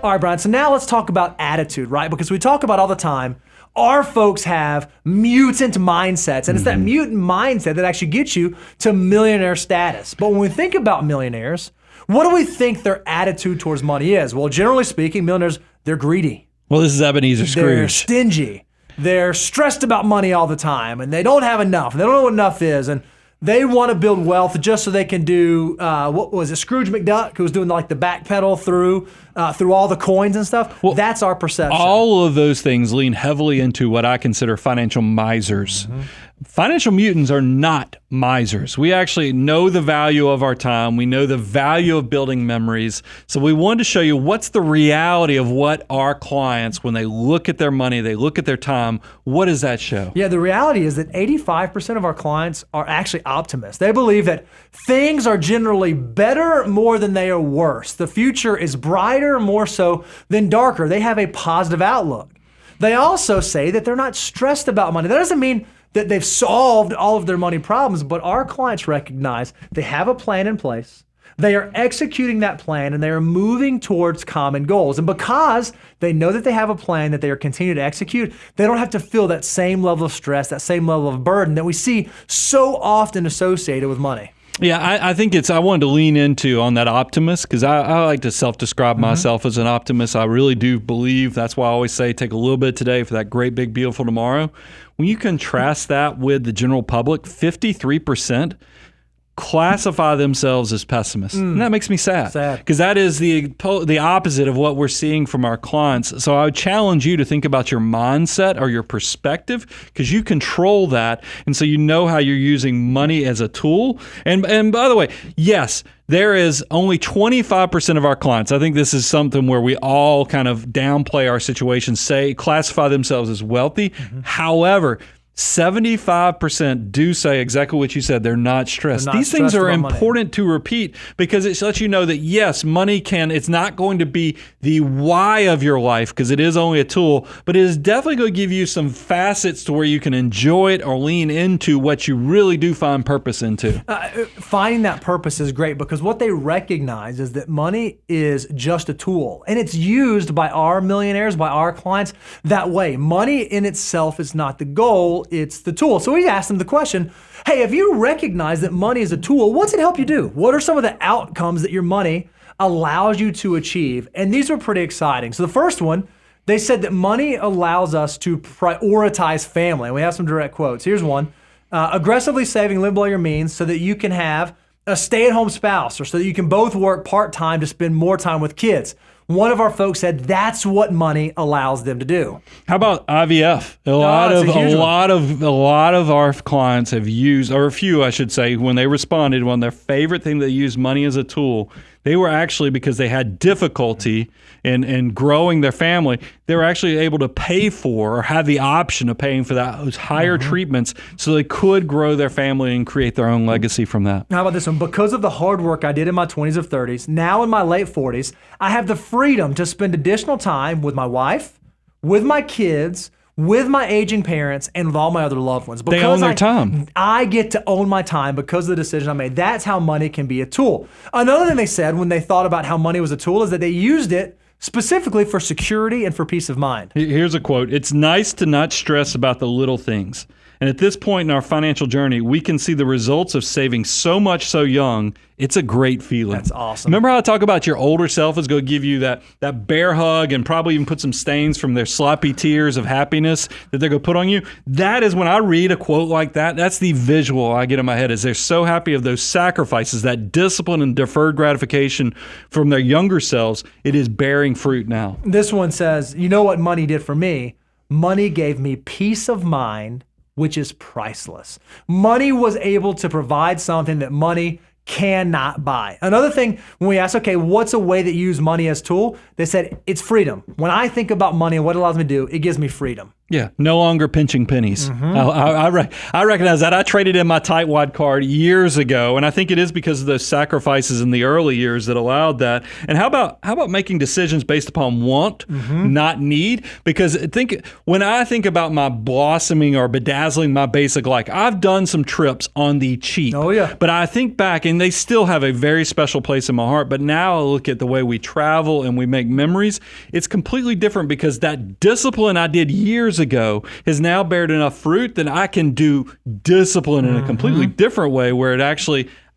All right, Brian, so now let's talk about attitude, right? Because we talk about all the time, our folks have mutant mindsets, and it's that mutant mindset that actually gets you to millionaire status. But when we think about millionaires, what do we think their attitude towards money is? Well, generally speaking, millionaires, they're greedy. Well, this is Ebenezer Scrooge. They're stingy. They're stressed about money all the time, and they don't have enough. They don't know what enough is, and they want to build wealth just so they can do, what was it, Scrooge McDuck, who was doing like the back pedal through all the coins and stuff. Well, that's our perception. All of those things lean heavily into what I consider financial misers. Financial mutants are not misers. We actually know the value of our time. We know the value of building memories. So we wanted to show you what's the reality of what our clients, when they look at their money, they look at their time, what does that show? Yeah, the reality is that 85% of our clients are actually optimists. They believe that things are generally better more than they are worse. The future is brighter more so than darker. They have a positive outlook. They also say that they're not stressed about money. That doesn't mean that they've solved all of their money problems, but our clients recognize they have a plan in place. They are executing that plan and they are moving towards common goals. And because they know that they have a plan that they are continuing to execute, they don't have to feel that same level of stress, that same level of burden that we see so often associated with money. Yeah, I think I wanted to lean into on that optimist because I like to self-describe myself as an optimist. I really do believe, that's why I always say take a little bit today for that great, big, beautiful tomorrow. When you contrast that with the general public, 53% classify themselves as pessimists. And that makes me sad. Because that is the opposite of what we're seeing from our clients. So I would challenge you to think about your mindset or your perspective because you control that. And so you know how you're using money as a tool. And by the way, yes, there is only 25% of our clients. I think this is something where we all kind of downplay our situation, classify themselves as wealthy. However, 75% do say exactly what you said. They're not stressed. These things are important to repeat because it lets you know that yes, money it's not going to be the why of your life because it is only a tool, but it is definitely going to give you some facets to where you can enjoy it or lean into what you really do find purpose into. Finding that purpose is great because what they recognize is that money is just a tool and it's used by our millionaires, by our clients that way. Money in itself is not the goal. It's the tool. So we asked them the question, hey, if you recognize that money is a tool, what's it help you do? What are some of the outcomes that your money allows you to achieve? And these were pretty exciting. So the first one, they said that money allows us to prioritize family. And we have some direct quotes. Here's one. Aggressively saving, live below your means so that you can have a stay-at-home spouse or so that you can both work part-time to spend more time with kids. One of our folks said that's what money allows them to do. How about IVF? A lot of our clients have used, or a few I should say, when they responded, one of their favorite thing they used money as a tool, they were actually, because they had difficulty in growing their family, they were actually able to pay for or have the option of paying for those higher treatments so they could grow their family and create their own legacy from that. How about this one? Because of the hard work I did in my 20s or 30s, now in my late 40s, I have the freedom to spend additional time with my wife, with my kids, with my aging parents, and with all my other loved ones. Because they own their time. I get to own my time because of the decision I made. That's how money can be a tool. Another thing they said when they thought about how money was a tool is that they used it specifically for security and for peace of mind. Here's a quote. It's nice to not stress about the little things. And at this point in our financial journey, we can see the results of saving so much so young. It's a great feeling. That's awesome. Remember how I talk about your older self is going to give you that bear hug and probably even put some stains from their sloppy tears of happiness that they're going to put on you? That is when I read a quote like that, that's the visual I get in my head is they're so happy of those sacrifices, that discipline and deferred gratification from their younger selves. It is bearing fruit now. This one says, you know what money did for me? Money gave me peace of mind, which is priceless. Money was able to provide something that money cannot buy. Another thing, when we asked, okay, what's a way that you use money as a tool? They said, it's freedom. When I think about money and what it allows me to do, it gives me freedom. Yeah, no longer pinching pennies. I recognize that. I traded in my tightwad card years ago, and I think it is because of those sacrifices in the early years that allowed that. And how about making decisions based upon want, not need? Because when I think about my blossoming or bedazzling my basic life, I've done some trips on the cheap. Oh yeah. But I think back, and they still have a very special place in my heart. But now I look at the way we travel and we make memories. It's completely different because that discipline I did years ago has now bared enough fruit that I can do discipline in a completely different way where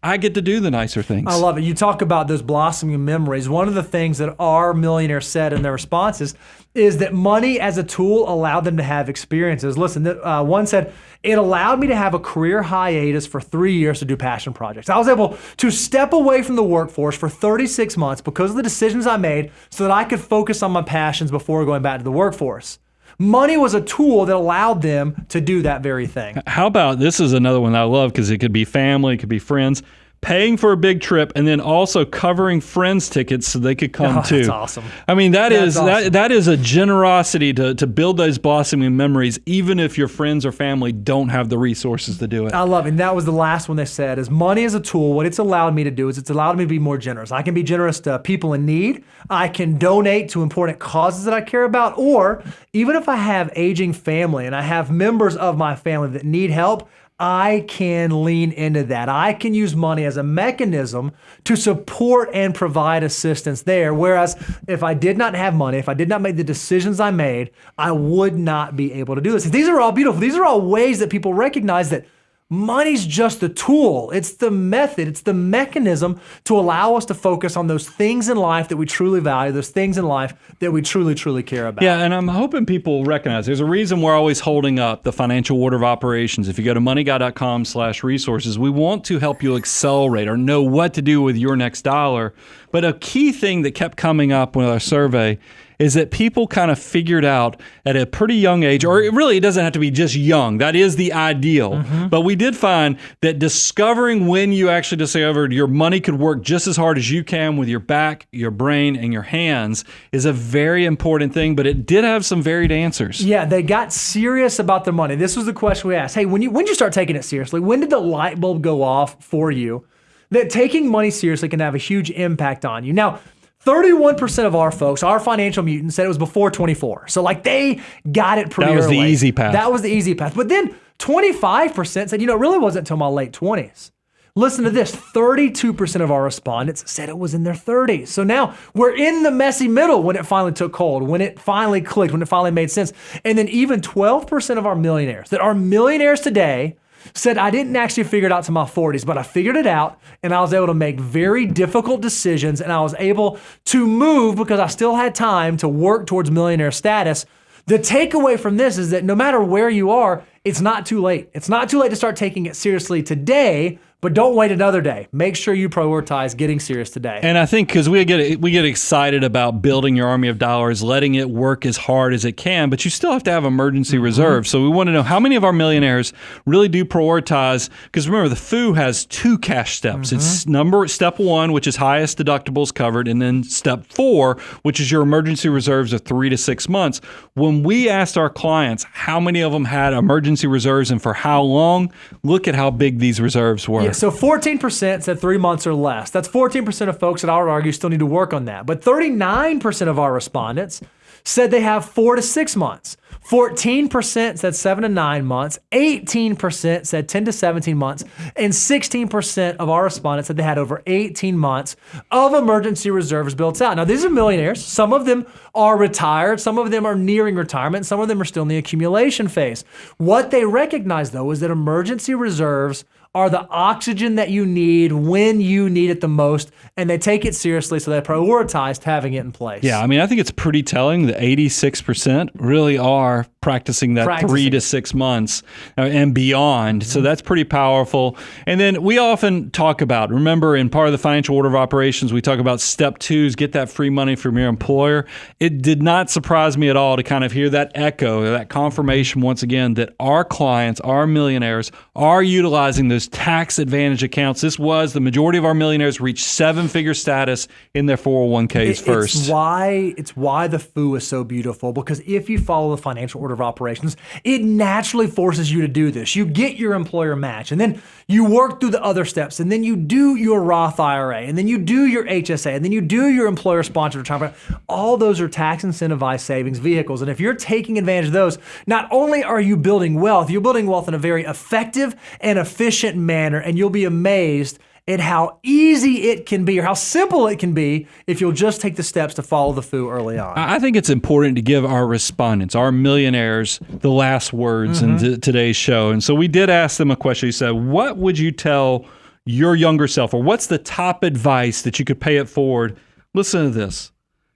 I get to do the nicer things. I love it. You talk about those blossoming memories. One of the things that our millionaires said in their responses is that money as a tool allowed them to have experiences. Listen, one said, it allowed me to have a career hiatus for 3 years to do passion projects. I was able to step away from the workforce for 36 months because of the decisions I made so that I could focus on my passions before going back to the workforce. Money was a tool that allowed them to do that very thing. How about, this is another one I love because it could be family, it could be friends, paying for a big trip and then also covering friends' tickets so they could come too. That's awesome. I mean, that That's is a generosity to build those blossoming memories, even if your friends or family don't have the resources to do it. I love it. And that was the last one they said is money is a tool. What it's allowed me to do is it's allowed me to be more generous. I can be generous to people in need. I can donate to important causes that I care about. Or even if I have aging family and I have members of my family that need help, I can lean into that. I can use money as a mechanism to support and provide assistance there. Whereas if I did not have money, if I did not make the decisions I made, I would not be able to do this. These are all beautiful. These are all ways that people recognize that money's just a tool. It's the method. It's the mechanism to allow us to focus on those things in life that we truly value, those things in life that we truly, truly care about. Yeah, and I'm hoping people recognize there's a reason we're always holding up the financial order of operations. If you go to moneyguy.com/resources, we want to help you accelerate or know what to do with your next dollar. But a key thing that kept coming up with our survey is that people kind of figured out at a pretty young age, or it doesn't have to be just young. That is the ideal. But we did find that discovering when you actually discovered your money could work just as hard as you can with your back, your brain, and your hands is a very important thing, but it did have some varied answers. Yeah, they got serious about their money. This was the question we asked. Hey, when did you start taking it seriously? When did the light bulb go off for you that taking money seriously can have a huge impact on you? Now, 31% of our folks, our financial mutants, said it was before 24. So they got it pretty early. That was the easy path. That was the easy path. But then 25% said, it really wasn't until my late 20s. Listen to this, 32% of our respondents said it was in their 30s. So now we're in the messy middle when it finally took hold, when it finally clicked, when it finally made sense. And then even 12% of our millionaires that are millionaires today said, I didn't actually figure it out to my 40s, but I figured it out and I was able to make very difficult decisions and I was able to move because I still had time to work towards millionaire status. The takeaway from this is that no matter where you are, it's not too late. It's not too late to start taking it seriously today, but don't wait another day. Make sure you prioritize getting serious today. And I think because we get excited about building your army of dollars, letting it work as hard as it can, but you still have to have emergency reserves. So we want to know how many of our millionaires really do prioritize, because remember, the FU has 2 cash steps. It's step 1, which is highest deductibles covered, and then step 4, which is your emergency reserves of 3 to 6 months. When we asked our clients how many of them had emergency reserves and for how long, look at how big these reserves were. Yeah, so 14% said 3 months or less. That's 14% of folks that I would argue still need to work on that. But 39% of our respondents said they have 4 to 6 months. 14% said 7 to 9 months. 18% said 10 to 17 months. And 16% of our respondents said they had over 18 months of emergency reserves built out. Now, these are millionaires. Some of them are retired. Some of them are nearing retirement. Some of them are still in the accumulation phase. What they recognize, though, is that emergency reserves are the oxygen that you need when you need it the most, and they take it seriously, so they prioritized having it in place. Yeah, I mean, I think it's pretty telling that 86% really are practicing that 3 to 6 months and beyond. So that's pretty powerful. And then we often talk about, remember, in part of the financial order of operations, we talk about step 2s, get that free money from your employer. It did not surprise me at all to kind of hear that echo, that confirmation once again that our clients, our millionaires, are utilizing those tax advantage accounts. This was the majority of our millionaires reached 7-figure status in their 401ks first. It's why the FU is so beautiful, because if you follow the financial order order of operations, it naturally forces you to do this. You get your employer match, and then you work through the other steps, and then you do your Roth IRA, and then you do your HSA, and then you do your employer-sponsored retirement. All those are tax-incentivized savings vehicles, and if you're taking advantage of those, not only are you building wealth, you're building wealth in a very effective and efficient manner, and you'll be amazed at how easy it can be or how simple it can be if you'll just take the steps to follow the FOO early on. I think it's important to give our respondents, our millionaires, the last words in today's show. And so we did ask them a question. You said, what would you tell your younger self, or what's the top advice that you could pay it forward? Listen to this.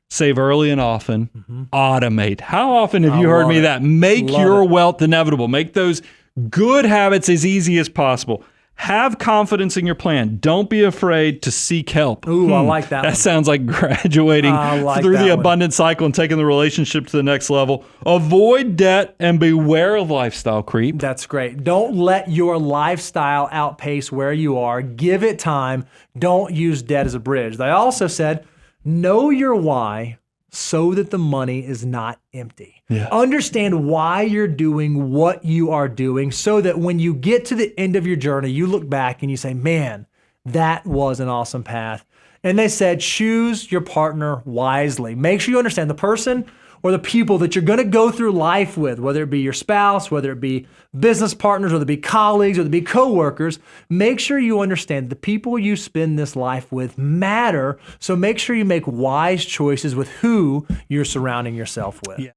Save early and often. Automate. How often have you heard me that? Make your wealth inevitable. Make those good habits as easy as possible. Have confidence in your plan. Don't be afraid to seek help. Ooh, I like that one. That sounds like graduating through the abundance cycle and taking the relationship to the next level. Avoid debt and beware of lifestyle creep. That's great. Don't let your lifestyle outpace where you are. Give it time. Don't use debt as a bridge. They also said, know your why so that the money is not empty. Understand why you're doing what you are doing so that when you get to the end of your journey, you look back and you say, man, that was an awesome path. And they said, choose your partner wisely. Make sure you understand the person or the people that you're going to go through life with, whether it be your spouse, whether it be business partners, whether it be colleagues, whether it be coworkers. Make sure you understand the people you spend this life with matter. So make sure you make wise choices with who you're surrounding yourself with.